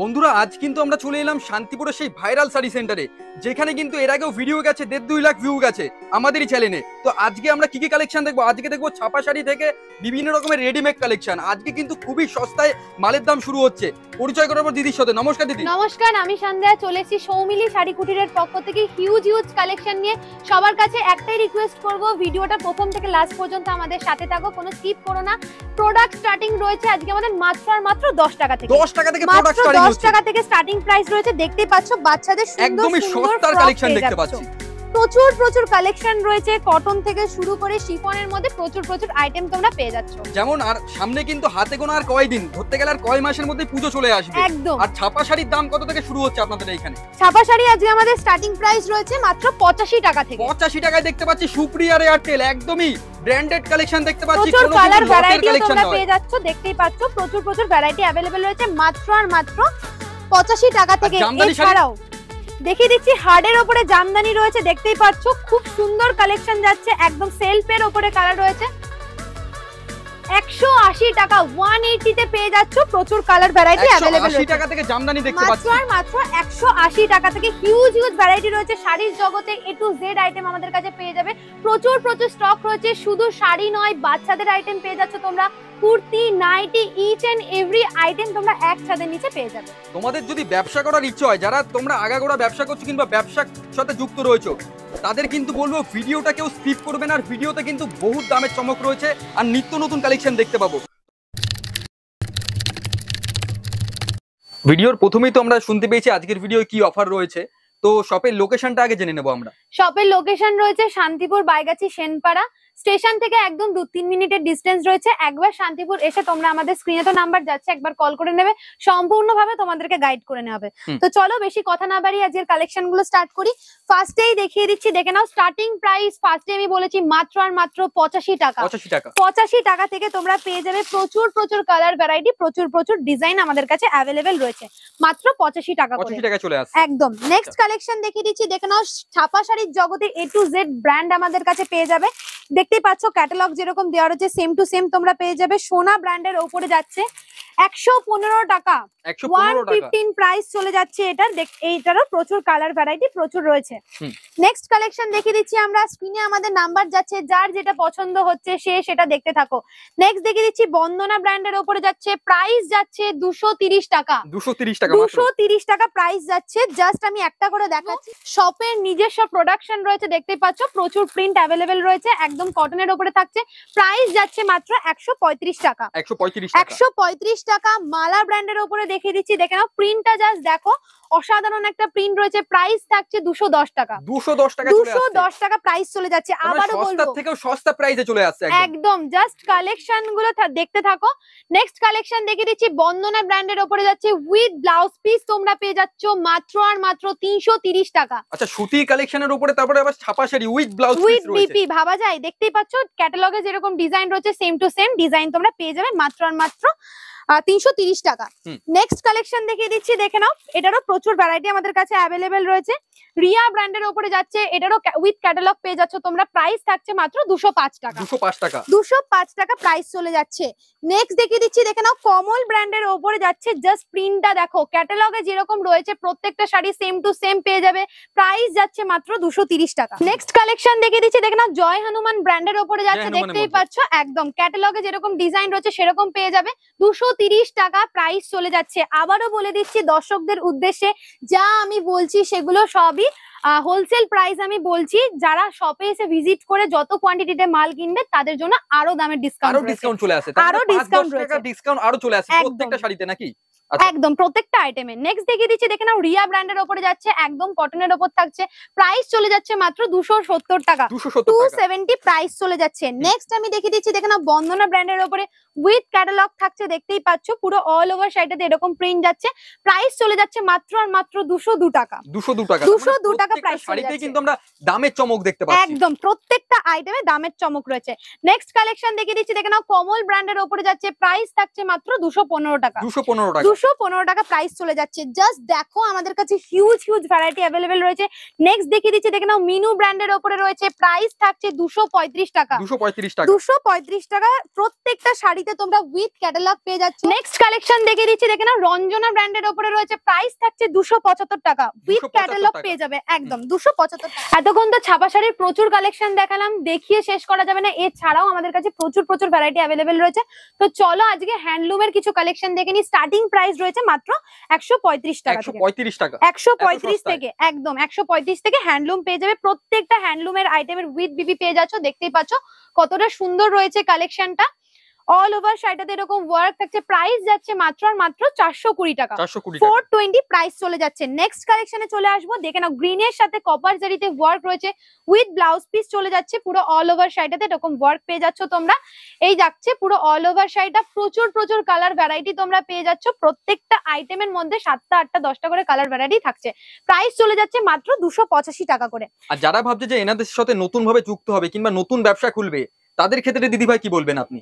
বন্ধুরা আজ কিন্তু আমরা চলে এলাম শান্তিপুরের সেই ভাইরাল শাড়ি সেন্টারে, যেখানে কিন্তু এর আগেও ভিডিও গেছে 1.5-2 লাখ ভিউ গেছে আমাদেরই চ্যানেলে। তো আজকে আমরা কি কি কালেকশন দেখবো? আজকে দেখবো ছাপা শাড়ি থেকে বিভিন্ন রকমের রেডিমেড কালেকশন। আজকে কিন্তু খুবই সস্তায় মালের দাম শুরু হচ্ছে। পরিচয় করাবো দিদির সাথে। নমস্কার দিদি। নমস্কার, আমি সন্ধ্যা চলে এসেছি সৌমিলি শাড়ি কুটিরের পক্ষ থেকে হিউজ কালেকশন নিয়ে। সবার কাছে একটাই রিকোয়েস্ট করব, ভিডিওটা প্রথম থেকে লাস্ট পর্যন্ত আমাদের সাথে থাকো, কোনো স্কিপ করো না। প্রোডাক্ট স্টার্টিং রয়েছে আজকে আমাদের মাত্র আর মাত্র 10 টাকা থেকে। 10 টাকা থেকে প্রোডাক্ট স্টার্টিং হচ্ছে। 10 টাকা থেকে স্টার্টিং প্রাইস রয়েছে। দেখতেই পাচ্ছ বাচ্চাদের সুন্দর একদমই সস্তার কালেকশন দেখতে পাচ্ছি। প্রচুর কালেকশন রয়েছে, কটন থেকে শুরু করে শিফনের মধ্যে প্রচুর আইটেম তোমরা পেয়ে যাচ্ছ। যেমন আর সামনে কিন্তু হাতে গোনা আর কয়দিন, ধরতে গেলে আর কয় মাসের মধ্যে পুজো চলে আসবে। একদম। আর ছাপা শাড়ির দাম কত থেকে শুরু হচ্ছে আপনাদের এখানে? ছাপা শাড়ি আজকে আমাদের স্টার্টিং প্রাইস রয়েছে মাত্র 85 টাকা থেকে। 85 টাকায় দেখতে পাচ্ছি সুপ্রিয়া এয়ারটেল, একদমই ব্র্যান্ডেড কালেকশন দেখতে পাচ্ছি। প্রচুর কালার ভ্যারাইটি তোমরা পেয়ে যাচ্ছ, দেখতেই পাচ্ছ প্রচুর ভ্যারাইটি अवेलेबल রয়েছে মাত্র আর মাত্র 85 টাকা থেকে। এছাড়াও দেখিয়ে দিচ্ছি হার্ডের উপরে জামদানি রয়েছে, দেখতেই পাচ্ছ খুব সুন্দর কালেকশন যাচ্ছে, একদম সেলফের উপরে কালার রয়েছে। 180 টাকা 180 তে পেয়ে যাচ্ছ, প্রচুর কালার ভ্যারাইটি अवेलेबल রয়েছে। 180 টাকা থেকে জামদানি দেখতে পাচ্ছি মাত্র 180 টাকা থেকে হিউজ ভ্যারাইটি রয়েছে। শাড়ির জগতে A to Z আইটেম আমাদের কাছে পেয়ে যাবে। প্রচুর স্টক রয়েছে, শুধু শাড়ি নয় বাচ্চাদের আইটেম পেয়ে যাচ্ছ তোমরা। Kurti, nighty, each and every item তোমরা এক ছাদের নিচে পেয়ে যাবে। তোমাদের যদি ব্যবসা করার ইচ্ছে হয়, যারা তোমরা আগাগোড়া ব্যবসা করছো কিংবা ব্যবসার সাথে যুক্ত রয়েছো, তাদের কিন্তু বলবো ভিডিওটা কেউ স্কিপ করবে না। আর ভিডিওতে কিন্তু বহুত দামের চমক রয়েছে আর নিত্য নতুন কালেকশন দেখতে পাবো। ভিডিওর প্রথমেই তো আমরা শুনতে পেয়েছি আজকের ভিডিও কি অফার রয়েছে। তো শপের লোকেশনটা আগে জেনে নেবো আমরা। শপের লোকেশন রয়েছে শান্তিপুর বাইগাছি সেনপাড়া স্টেশন থেকে একদম 2-3 মিনিটের ডিস্টেন্স রয়েছে। একবার শান্তিপুর এসে তোমরা আমাদের স্ক্রিনে তো নাম্বার যাচ্ছে, একবার কল করে নেবে, সম্পূর্ণভাবে তোমাদেরকে গাইড করে নেওয়া হবে। তো চলো বেশি কথা না বাড়িয়ে আজকের কালেকশন গুলো স্টার্ট করি। ফার্স্টেই দেখিয়ে দিচ্ছি, দেখে নাও স্টার্টিং প্রাইস। ফার্স্টে আমি বলেছি মাত্র আর মাত্র 85 টাকা। 85 টাকা থেকে তোমরা পেয়ে যাবে প্রচুর কালার ভ্যারাইটি, প্রচুর ডিজাইন আমাদের কাছে অ্যাভেলেবেল রয়েছে মাত্র 85 টাকা করে। 85 টাকা চলে আসে একদম। নেক্সট কালেকশন দেখিয়ে দিচ্ছি, দেখে নাও ছাপা শাড়ির জগতে A to Z ব্র্যান্ড আমাদের কাছে পেয়ে যাবে। দেখতেই পাচ্ছ ক্যাটালগ যেরকম দেওয়া রয়েছে সেম টু সেম তোমরা পেয়ে যাবে। সোনা ব্র্যান্ডের উপরে যাচ্ছে 115 টাকা, 115 প্রাইস চলে যাচ্ছে এটা। এইটারও প্রচুর কালার ভ্যারাইটি প্রচুর রয়েছে। নেক্সট কালেকশন দেখিয়ে দিচ্ছি আমরা, স্ক্রিনে আমাদের নাম্বার যাচ্ছে, যার যেটা পছন্দ হচ্ছে সে সেটা দেখতে থাকো। নেক্সট দেখিয়ে দিচ্ছি বন্দনা ব্র্যান্ডের উপরে যাচ্ছে, প্রাইস যাচ্ছে 230 টাকা। 230 টাকা প্রাইস যাচ্ছে। জাস্ট আমি একটা করে দেখাচ্ছি। শপের নিজস্ব প্রোডাকশন রয়েছে, দেখতেই পাচ্ছ প্রচুর প্রিন্ট অ্যাভেলেবেল রয়েছে, একদম কটনের উপরে থাকছে। প্রাইস যাচ্ছে মাত্র 135 টাকা। 135 টাকা। মালা ব্র্যান্ডের উপরে দেখিয়ে দিচ্ছি, দেখে নাও প্রিন্টটা জাস্ট দেখো, অসাধারণ একটা প্রিন্ট রয়েছে। প্রাইস থাকছে 210 টাকা। 210 টাকা প্রাইস চলে যাচ্ছে। আবারও বলবো সস্তা থেকেও সস্তা প্রাইসে চলে আসছে একদম। জাস্ট কালেকশন গুলো দেখতে থাকো। নেক্সট কালেকশন দেখিয়ে দিচ্ছি বন্দনা ব্র্যান্ডের উপরে যাচ্ছে উইথ ব্লাউজ পিস, তোমরা পেয়ে যাচ্ছ মাত্র আর মাত্র 330 টাকা। আচ্ছা, সুতি কালেকশনের উপরে তারপরে আবার ছাপা শাড়ি উইথ ব্লাউজ পিস রয়েছে। বিপি ভাবা যায়, দেখতেই পাচ্ছ ক্যাটালগে যেরকম ডিজাইন রয়েছে সেম টু সেম ডিজাইন তোমরা পেয়ে যাবে মাত্র আর মাত্র 330 টাকা। নেক্সট কালেকশন দেখিয়ে দিচ্ছি, দেখে নাও এটারও প্রচুর ভ্যারাইটি আমাদের কাছে অ্যাভেলেবেল রয়েছে। রিয়া ব্র্যান্ডের উপরে যাচ্ছে, এটারও উইথ ক্যাটালগ পেয়ে যাচ্ছ তোমরা। প্রাইস থাকছে মাত্র 205 টাকা। 205 টাকা প্রাইস চলে যাচ্ছে। নেক্সট দেখিয়ে দিচ্ছি, দেখে নাও কমল ব্র্যান্ডের উপরে যাচ্ছে। জাস্ট প্রিন্টটা দেখো, ক্যাটালগে যেরকম রয়েছে প্রত্যেকটা শাড়ি সেম টু সেম পেয়ে যাবে। প্রাইস যাচ্ছে মাত্র 230 টাকা। নেক্সট কালেকশন দেখিয়ে দিচ্ছি, দেখে নাও জয় হনুমান ব্র্যান্ডের উপরে যাচ্ছে, দেখতেই পাচ্ছ একদম ক্যাটালগে যেরকম ডিজাইন রয়েছে সেরকম পেয়ে যাবে। 230 টাকা প্রাইস চলে যাচ্ছে। আবারও বলে দিচ্ছি দর্শকদের উদ্দেশ্যে, যা আমি বলছি সেগুলো সবই হোলসেল প্রাইস আমি বলছি। যারা শপে এসে ভিজিট করে যত কোয়ান্টিটিতে মাল কিনবে তাদের জন্য আরো দামের ডিসকাউন্ট চলে আসে। আরো ডিসকাউন্ট রয়েছে, ডিসকাউন্ট আরো চলে আসে প্রত্যেকটা শাড়িতে নাকি? একদম প্রত্যেকটা আইটেমে। নেক্সট দেখিয়ে দিচ্ছি, দেখে নাও রিয়া ব্র্যান্ডের উপরে যাচ্ছে, একদম কটনের উপর থাকছে। প্রাইস চলে যাচ্ছে মাত্র 270 টাকা। 270 প্রাইস চলে যাচ্ছে। নেক্সট আমি দেখিয়ে দিচ্ছি, দেখে নাও বন্দনা ব্র্যান্ডের উপরে উইথ ক্যাটালগ থাকছে, দেখতেই পাচ্ছ পুরো অল ওভার শাড়িটাতে এরকম প্রিন্ট যাচ্ছে। প্রাইস চলে যাচ্ছে মাত্র আর মাত্র 202 টাকা। 202 টাকা প্রাইস চলে যাচ্ছে। কিন্তু আমরা দামের চমক দেখতে পাচ্ছি, একদম প্রত্যেকটা আইটেমে দামের চমক রয়েছে। নেক্সট কালেকশন দেখিয়ে দিচ্ছি, দেখে নাও কমল ব্র্যান্ডের উপরে যাচ্ছে, প্রাইস থাকছে মাত্র 215 টাকা। 215 টাকা প্রাইস চলে যাচ্ছে। জাস্ট দেখো আমাদের কাছে হিউজ ভ্যারাইটি অ্যাভেলেবেল রয়েছে। নেক্সট দেখিয়ে দিচ্ছি, দেখে নাও মিনু ব্র্যান্ডের উপরে রয়েছে, প্রাইস থাকছে 235 টাকা। 235 টাকা প্রত্যেকটা শাড়িতে তোমরা উইথ ক্যাটালগ পেয়ে যাচ্ছ। নেক্সট কালেকশন দেখিয়ে দিচ্ছি, দেখে নাও রঞ্জনা ব্র্যান্ডের উপরে রয়েছে, প্রাইস থাকছে 275 টাকা, উইথ ক্যাটালগ পেয়ে যাবে একদম 275 টাকা। এতক্ষণ তো ছাপা শাড়ির প্রচুর কালেকশন দেখালাম, দেখিয়ে শেষ করা যাবে না। এছাড়াও আমাদের কাছে প্রচুর ভ্যারাইটি অ্যাভেলেবেল রয়েছে। তো চলো আজকে হ্যান্ডলুমের কিছু কালেকশন দেখে নিই। স্টার্টিং প্রাইস রয়েছে মাত্র 135 টাকা, 135 থেকে একদম 135 থেকে হ্যান্ডলুম পেয়ে যাবে। প্রত্যেকটা হ্যান্ডলুমের আইটেমের উইথ বিবি পেয়ে যাচ্ছ। দেখতেই পাচ্ছ কতটা সুন্দর রয়েছে কালেকশনটা। অল ওভার শাড়িটাতে এরকম ওয়ার্ক থাকছে। প্রাইস যাচ্ছে মাত্র 420 টাকা, 420 প্রাইস চলে যাচ্ছে। নেক্সট কালেকশনে চলে আসবো, দেখে নাও গ্রিনের সাথে কপার জারিতে ওয়ার্ক রয়েছে, উইথ ব্লাউজ পিস চলে যাচ্ছে। পুরো অল ওভার শাড়িটাতে এরকম ওয়ার্ক পেয়ে যাচ্ছ তোমরা। এই যাচ্ছে পুরো অল ওভার শাড়িটা, প্রচুর কালার ভ্যারাইটি তোমরা পেয়ে যাচ্ছ। প্রত্যেকটা আইটেমের মধ্যে 7টা 8টা 10টা করে কালার ভ্যারাইটি থাকছে। প্রাইস চলে যাচ্ছে মাত্র 285 টাকা করে। আর যারা ভাবছে যে এনাদের সাথে নতুন ভাবে যুক্ত হবে কিংবা নতুন ব্যবসা খুলবে, তাদের ক্ষেত্রে দিদি ভাই কি বলবেন আপনি?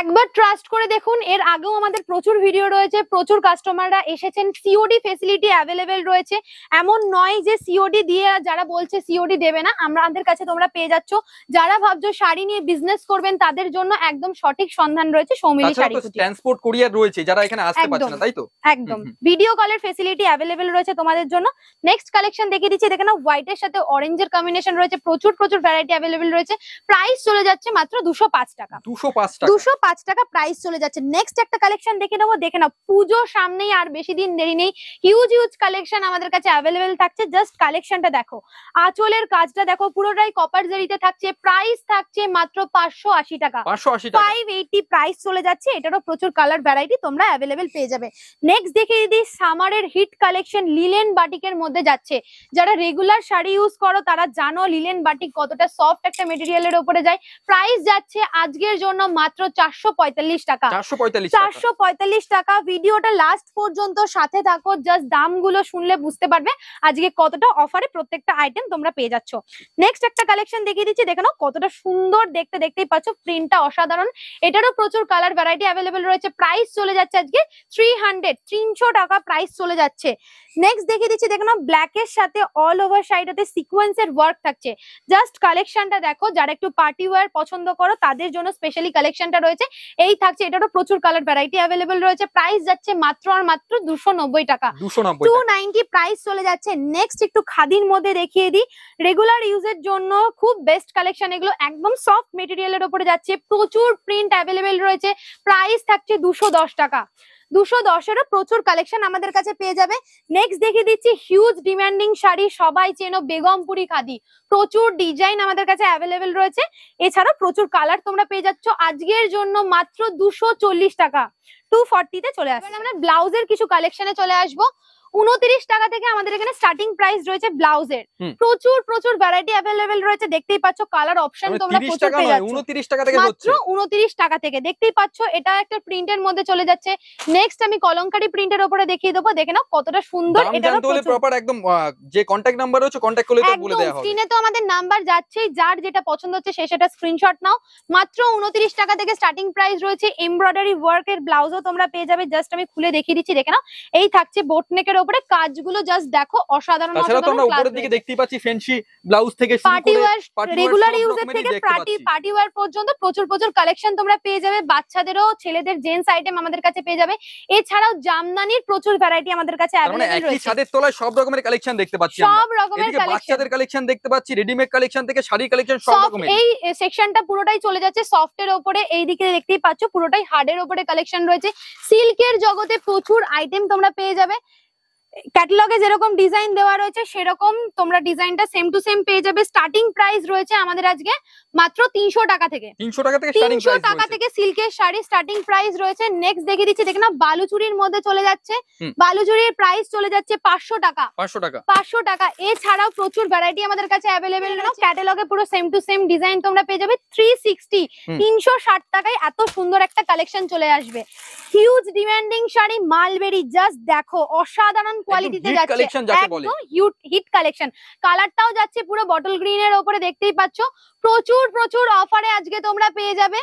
একবার ট্রাস্ট করে দেখুন, এর আগেও আমাদের প্রচুর ভিডিও রয়েছে, প্রচুর কাস্টমাররা এসেছেন। সিওডি ফেসিলিটি অ্যাভেলেবেল রয়েছে। এমন নয় যে সিওডি দিয়ে যারা বলছে সিওডি দেবে না, আমাদের কাছে তোমরা পেয়ে যাচ্ছ। যারা ভাবছো শাড়ি নিয়ে বিজনেস করবেন তাদের জন্য একদম সঠিক সন্ধান রয়েছে সৌমিলি শাড়ি কুটি। ট্রান্সপোর্ট কুরিয়ার রয়েছে যারা এখানে আসতে পারছে না, তাই তো? একদম ভিডিও কলের ফেসিলিটি অ্যাভেলেবেল রয়েছে তোমাদের জন্য। নেক্সট কালেকশন দেখিয়ে দিচ্ছি, দেখে নাও হোয়াইটের সাথে অরেঞ্জের কম্বিনেশন রয়েছে, প্রচুর ভ্যারাইটি অ্যাভেলেবেল রয়েছে। প্রাইস চলে যাচ্ছে মাত্র 205 টাকা, 205 টাকা প্রাইস চলে যাচ্ছে। নেক্সট একটা কালেকশন দেখে নেবো, দেখে নাও পুজো সামনেই, আর বেশি দিন দেরি নেই। হিউজ কালেকশন আমাদের কাছে অ্যাভেলেবেল থাকছে। জাস্ট কালেকশনটা দেখো, আঁচলের কাজটা দেখো, পুরোটাই কপার জারিতে থাকছে। প্রাইস থাকছে মাত্র 580 টাকা, 580 প্রাইস চলে যাচ্ছে। এটারও প্রচুর কালার ভ্যারাইটি তোমরা অ্যাভেলেবেল পেয়ে যাবে। নেক্সট দেখিয়ে দিই, সামারের হিট কালেকশন লিলেন বাটিকের মধ্যে যাচ্ছে। যারা রেগুলার শাড়ি ইউজ করো তারা জানো লিলেন বাটিক কতটা সফট একটা মেটেরিয়ালের উপরে যায়। প্রাইস যাচ্ছে আজকের জন্য মাত্র 445 টাকা, 445 টাকা। ভিডিওটা লাস্ট পর্যন্ত সাথে থাকো, জাস্ট দামগুলো শুনলে বুঝতে পারবে আজকে কতটা অফারে প্রত্যেকটা আইটেম তোমরা পেয়ে যাচ্ছ। নেক্সট একটা কালেকশন দেখিয়ে দিচ্ছি, দেখে নাও কতটা সুন্দর দেখতে, দেখতেই পাচ্ছ প্রিন্টটা অসাধারণ। এটারও প্রচুর কালার ভ্যারাইটি অ্যাভেলেবেল রয়েছে। প্রাইস চলে যাচ্ছে আজকে 300 টাকা প্রাইস চলে যাচ্ছে। নেক্সট দেখিয়ে দিচ্ছি, দেখে নাও ব্ল্যাক এর সাথে অল ওভার শাড়িটাতে সিকোয়েন্সের ওয়ার্ক থাকছে। জাস্ট কালেকশনটা দেখো, যারা একটু পার্টি ওয়্যার পছন্দ করো তাদের জন্য স্পেশালি কালেকশনটা রয়েছে। এই থাকছে, এটারও প্রচুর কালার ভ্যারাইটি অ্যাভেলেবেল রয়েছে। প্রাইস যাচ্ছে মাত্র 290 টাকা, 290 প্রাইস চলে যাচ্ছে। নেক্সট একটু খাদির মধ্যে দেখিয়ে দিই, রেগুলার ইউজের জন্য খুব বেস্ট কালেকশন এগুলো, একদম সফট মেটেরিয়ালের উপরে যাচ্ছে। প্রচুর প্রিন্ট অ্যাভেলেবেল রয়েছে। প্রাইস থাকছে 210 টাকা, 210-এরও প্রচুর কালেকশন আমাদের কাছে পেয়ে যাবে। নেক্সট দেখিয়ে দিচ্ছি হিউজ ডিমান্ডিং শাড়ি, সবাই চেনো বেগমপুরি খাদি। প্রচুর ডিজাইন আমাদের কাছে অ্যাভেলেবেল রয়েছে। এছাড়া প্রচুর কালার তোমরা পেয়ে যাচ্ছ। আজকের জন্য মাত্র 240 টাকা, 240-তে চলে আসবে। আমরা ব্লাউজের কিছু কালেকশনে চলে আসবো। 29 টাকা থেকে আমাদের এখানে স্টার্টিং প্রাইস রয়েছে ব্লাউজের। প্রচুর ভ্যারাইটি অ্যাভেলেবেল রয়েছে। দেখতেই পাচ্ছ কালার অপশন তোমরা প্রচুর পেয়ে যাচ্ছ। 29 টাকা থেকে, মাত্র 29 টাকা থেকে। দেখতেই পাচ্ছ এটা একটা প্রিন্টের মধ্যে চলে যাচ্ছে। নেক্সট আমি কলমকারী প্রিন্টের উপরে দেখিয়ে দেবো, দেখে নাও কতটা সুন্দর। এটারও প্রপার একদম যে কন্টাক্ট নাম্বার রয়েছে কন্টাক্ট করলে তো বলে দেওয়া হবে। স্ক্রিনে তো আমাদের নাম্বার যাচ্ছেই, যার যেটা পছন্দ হচ্ছে সে সেটা স্ক্রিনশট নাও। মাত্র 29 টাকা থেকে স্টার্টিং প্রাইস রয়েছে। এমব্রয়ডারি ওয়ার্কের ব্লাউজও তোমরা পেয়ে যাবে। জাস্ট আমি খুলে দেখিয়ে দিচ্ছি, দেখে নাও এই থাকছে বোটনেকের উপরে কাজগুলো, জাস্ট দেখো অসাধারণ। তাছাড়া তোমরা উপরের দিকে দেখতেই পাচ্ছি ফ্যান্সি ব্লাউজ থেকে শুরু করে রেগুলার ইউজের থেকে পার্টি ওয়্যার পর্যন্ত প্রচুর কালেকশন তোমরা পেয়ে যাবে। বাচ্চাদেরও, ছেলেদের জেন্টস আইটেম আমাদের কাছে পেয়ে যাবে। এছাড়াও জামদানির প্রচুর ভ্যারাইটি আমাদের কাছে অ্যাভেলেবল রয়েছে। ছাদের তলায় সব রকমের কালেকশন দেখতে পাচ্ছি, সব রকমের কালেকশন, বাচ্চাদের কালেকশন দেখতে পাচ্ছি, রেডিমেড কালেকশন থেকে শাড়ি কালেকশন, সব রকমের। এই সেকশনটা পুরোটাই চলে যাচ্ছে সফটের উপরে। এই দিকে দেখতেই পাচ্ছ পুরোটাই হার্ডের উপরে কালেকশন রয়েছে। সিল্কের জগতে প্রচুর আইটেম তোমরা পেয়ে যাবে। ক্যাটালগে যেরকম ডিজাইন দেওয়া রয়েছে সেরকম তোমরা ডিজাইনটা সেম টু সেম পেয়ে যাবে। স্টার্টিং প্রাইস রয়েছে আমাদের আজকে মাত্র 300 টাকা থেকে, 300 টাকা থেকে সিল্কের শাড়ি স্টার্টিং প্রাইস রয়েছে। নেক্সট দেখিয়ে দিচ্ছি, দেখে না বালুচুরির মধ্যে চলে যাচ্ছে। বালুচুরির প্রাইস চলে যাচ্ছে 500 টাকা, 500 টাকা। এছাড়াও প্রচুর ভ্যারাইটি আমাদের কাছে অ্যাভেলেবেল রয়েছে। ক্যাটালগে পুরো সেম টু সেম ডিজাইন তোমরা পেয়ে যাবে। 360, 360 টাকায় এত সুন্দর একটা কালেকশন চলে আসবে। Huge demanding sari mulberry, just দেখো অসাধারণ কোয়ালিটিতে যাচ্ছে, একদম হিট কালেকশন। কালারটাও যাচ্ছে পুরো বটল গ্রিন এর উপরে, দেখতেই পাচ্ছ। প্রচুর অফারে আজকে তোমরা পেয়ে যাবে।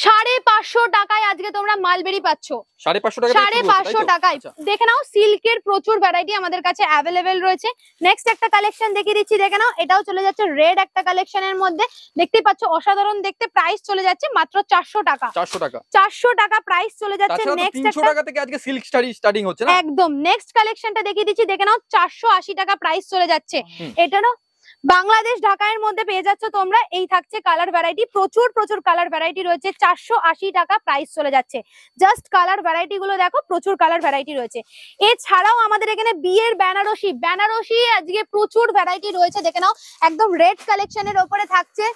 550 টাকায় আজকে তোমরা মালবেরি পাচ্ছ। 550 টাকা, 550 টাকায় দেখে নাও, সিল্কের প্রচুর ভ্যারাইটি আমাদের কাছে অ্যাভেলেবেল রয়েছে। নেক্সট একটা কালেকশন দেখিয়ে দিচ্ছি, দেখে নাও, এটাও চলে যাচ্ছে রেড একটা কালেকশনের মধ্যে, দেখতেই পাচ্ছ অসাধারণ দেখতে। প্রাইস চলে যাচ্ছে মাত্র 400 টাকা। 400 টাকা প্রাইস চলে যাচ্ছে। নেক্সট 300 টাকা থেকে আজকে সিল্ক স্টার্টিং হচ্ছে না? একদম। নেক্সট কালেকশনটা দেখিয়ে দিচ্ছি, দেখে নাও, 480 টাকা প্রাইস চলে যাচ্ছে। এটারও বাংলাদেশ ঢাকার মধ্যে পেয়ে যাচ্ছ তোমরা। এই থাকছে কালার ভ্যারাইটি, প্রচুর কালার ভ্যারাইটি রয়েছে। 480 টাকা প্রাইস চলে যাচ্ছে। জাস্ট কালার ভ্যারাইটি গুলো দেখো, প্রচুর কালার ভ্যারাইটি রয়েছে। এছাড়াও আমাদের এখানে বিয়ের বেনারসি আজকে প্রচুর ভ্যারাইটি রয়েছে, দেখে নাও, একদম রেড কালেকশনের ওপরে থাকছে।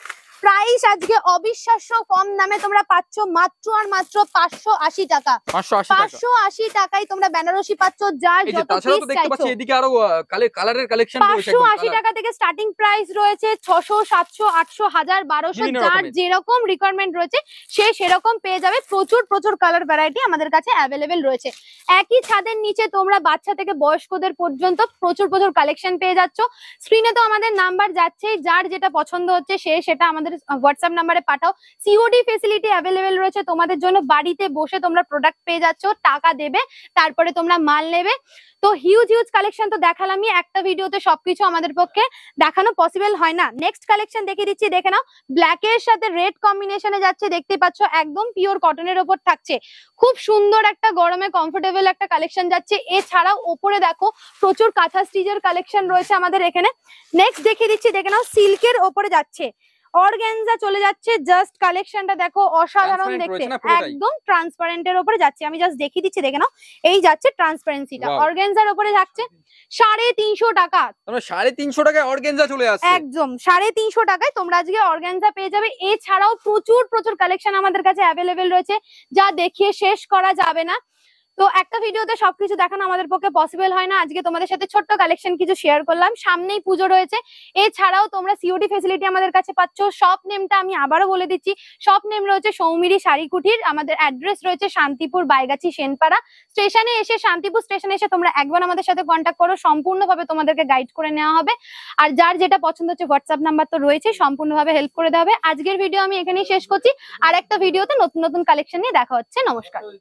প্রাইস আজকে অবিশ্বাস্য কম দামে তোমরা পাচ্ছ, মাত্র আর মাত্র 580 টাকা। 580 টাকায় তোমরা বেনারসি পাচ্ছ, যার যত পিস চাইছো। এদিকে আরো কালারের কালেকশন রয়েছে। 580 টাকা থেকে স্টার্টিং প্রাইস রয়েছে, 600, 700, 800, 1000, 1200, যার যেরকম রিকোয়ারমেন্ট রয়েছে সে সেরকম পেয়ে যাবে। প্রচুর কালার ভ্যারাইটি আমাদের কাছে অ্যাভেলেবেল রয়েছে। একই ছাদের নিচে তোমরা বাচ্চা থেকে বয়স্কদের পর্যন্ত প্রচুর কালেকশন পেয়ে যাচ্ছ। স্ক্রিনে তো আমাদের নাম্বার যাচ্ছেই, যার যেটা পছন্দ হচ্ছে সে সেটা আমাদের হোয়াটসঅ্যাপ নাম্বারে পাঠাও। সিওডি ফেসিলিটি অ্যাভেলেবেল রয়েছে তোমাদের জন্য। বাড়িতে বসে তোমরা প্রোডাক্ট পেয়ে যাচ্ছ, টাকা দেবে, তারপরে তোমরা মাল নেবে। তো হিউজ কালেকশন তো দেখালামই, একটা ভিডিওতে সবকিছু আমাদের পক্ষে দেখানো পসিবল হয় না। নেক্সট কালেকশন দেখিয়ে দিচ্ছি, দেখে নাও, ব্ল্যাক এর সাথে রেড কম্বিনেশনে যাচ্ছে, দেখতে পাচ্ছ, একদম পিওর কটনের ওপর থাকছে। খুব সুন্দর একটা গরমে কমফোর্টেবল একটা কালেকশন যাচ্ছে। এছাড়াও ওপরে দেখো প্রচুর কাঁথা স্টিচের কালেকশন রয়েছে আমাদের এখানে। নেক্সট দেখিয়ে দিচ্ছি, দেখে নাও, সিল্কের ওপরে যাচ্ছে, অর্গানজা চলে যাচ্ছে। জাস্ট কালেকশনটা দেখো, অসাধারণ দেখতে, একদম ট্রান্সপারেন্টের উপরে যাচ্ছে। আমি জাস্ট দেখিয়ে দিচ্ছি, দেখে নাও, এই যাচ্ছে ট্রান্সপারেন্সিটা, অর্গানজার উপরে যাচ্ছে 350 টাকা। 350 টাকায় অর্গানজা চলে আসছে। একদম 350 টাকায় তোমরা আজকে অর্গানজা পেয়ে যাবে। এছাড়াও প্রচুর কালেকশন আমাদের কাছে অ্যাভেলেবেল রয়েছে, যা দেখিয়ে শেষ করা যাবে না। তো একটা ভিডিওতে সবকিছু দেখানো আমাদের পক্ষে পসিবল হয় না। আজকে তোমাদের সাথে ছোট্ট কালেকশন কিছু শেয়ার করলাম। সামনেই পুজো রয়েছে। এছাড়াও তোমরা সিওডি ফেসিলিটি আমাদের কাছে পাচ্ছ। শপ নেমটা আমি আবারও বলে দিচ্ছি, শপ নেম রয়েছে সৌমিরি শাড়ি কুটির। আমাদের অ্যাড্রেস রয়েছে শান্তিপুর, বাইগাছি, সেনপাড়া। স্টেশনে এসে, শান্তিপুর স্টেশনে এসে তোমরা একবার আমাদের সাথে কন্ট্যাক্ট করো, সম্পূর্ণভাবে তোমাদেরকে গাইড করে নেওয়া হবে। আর যার যেটা পছন্দ হচ্ছে হোয়াটসঅ্যাপ নাম্বার তো রয়েছে, সম্পূর্ণভাবে হেল্প করে দেওয়া হবে। আজকের ভিডিও আমি এখানেই শেষ করছি। আর একটা ভিডিওতে নতুন কালেকশন নিয়ে দেখা হচ্ছে। নমস্কার।